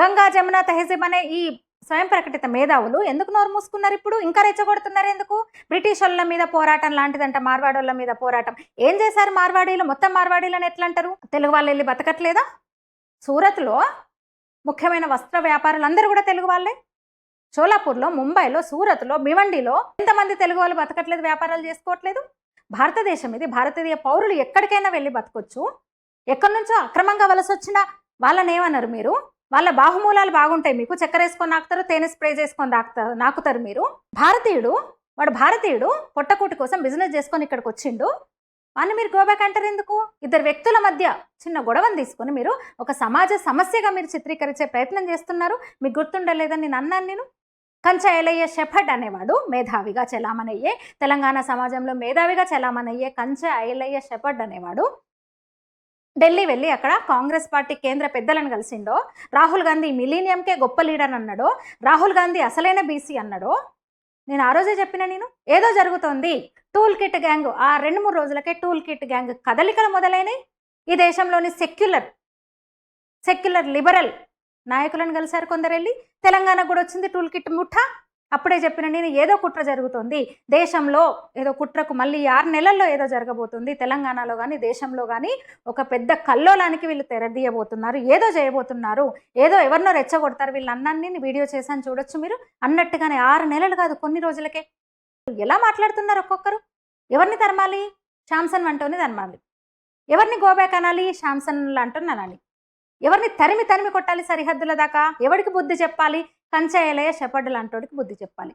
గంగా జమున తెహజీబ్ అనే ఈ స్వయం ప్రకటిత మేధావులు ఎందుకు నోరు మూసుకున్నారు? ఇప్పుడు ఇంకా రెచ్చగొడుతున్నారు ఎందుకు? బ్రిటిష్ వాళ్ళ మీద పోరాటం లాంటిదంట, మార్వాడోళ్ళ మీద పోరాటం. ఏం చేశారు మార్వాడీలు? మొత్తం మార్వాడీలని ఎట్లా అంటారు? తెలుగు వాళ్ళు వెళ్ళి బతకట్లేదా? సూరత్లో ముఖ్యమైన వస్త్ర వ్యాపారులు అందరూ కూడా తెలుగు వాళ్ళే. షోలాపూర్లో, ముంబైలో, సూరత్లో, భివండిలో ఎంతమంది తెలుగు వాళ్ళు బతకట్లేదు, వ్యాపారాలు చేసుకోవట్లేదు? భారతదేశం ఇది. భారతీయ పౌరులు ఎక్కడికైనా వెళ్ళి బతకొచ్చు. ఎక్కడి నుంచో అక్రమంగా వలస వచ్చిన వాళ్ళని ఏమన్నారు మీరు? వాళ్ళ బాహుమూలాలు బాగుంటాయి, మీకు చక్కెర వేసుకొని నాకుతారు, తేనె స్ప్రే చేసుకొని నాకుతారు మీరు. వాడు భారతీయుడు పొట్టకూటి కోసం బిజినెస్ చేసుకొని ఇక్కడికి వచ్చిండు, వాడిని మీరు గోబ్యాక్ అంటారు ఎందుకు? ఇద్దరు వ్యక్తుల మధ్య చిన్న గొడవను తీసుకొని మీరు ఒక సమాజ సమస్యగా మీరు చిత్రీకరించే ప్రయత్నం చేస్తున్నారు. మీకు గుర్తుండలేదని నేను అన్నాను. నేను కంచ ఎలయ్య షెఫర్డ్ అనేవాడు మేధావిగా చెలామణయ్యే, తెలంగాణ సమాజంలో మేధావిగా చెలామణయ్యే కంచ ఎలయ్య షెఫర్డ్ అనేవాడు ఢిల్లీ వెళ్ళి అక్కడ కాంగ్రెస్ పార్టీ కేంద్ర పెద్దలను కలిసిండో, రాహుల్ గాంధీ మిలీనియంకే గొప్ప లీడర్ అన్నాడో, రాహుల్ గాంధీ అసలైన బీసీ అన్నాడో. నేను ఆ రోజే చెప్పిన, నేను ఏదో జరుగుతోంది. టూల్ కిట్ గ్యాంగ్ ఆ 2-3 రోజులకే టూల్ కిట్ గ్యాంగ్ కదలికలు మొదలైనవి. ఈ దేశంలోని సెక్యులర్ లిబరల్ నాయకులను కలిశారు కొందరు వెళ్ళి. తెలంగాణకు కూడా వచ్చింది టూల్ కిట్ ముఠా. అప్పుడే చెప్పిన నేను, ఏదో కుట్ర జరుగుతుంది దేశంలో, ఏదో కుట్రకు మళ్ళీ 6 నెలల్లో ఏదో జరగబోతుంది తెలంగాణలో కానీ దేశంలో కానీ. ఒక పెద్ద కల్లోలానికి వీళ్ళు తెరదీయబోతున్నారు, ఏదో చేయబోతున్నారు, ఏదో ఎవరినో రెచ్చగొడతారు వీళ్ళు అన్నాన్ని వీడియో చేశాను చూడొచ్చు మీరు. అన్నట్టుగానే 6 నెలలు కాదు, కొన్ని రోజులకే ఎలా మాట్లాడుతున్నారు ఒక్కొక్కరు. ఎవరిని తరమాలి? శాంసన్ వంటోని తరమాలి. ఎవరిని గోబ్యాక్ అనాలి? శాంసన్ అంటోని అనాలి. ఎవరిని తరిమి కొట్టాలి సరిహద్దుల దాకా? ఎవరికి బుద్ధి చెప్పాలి? కంచ ఎలయ్య షెఫర్డ్ లాంటోడికి బుద్ధి చెప్పాలి.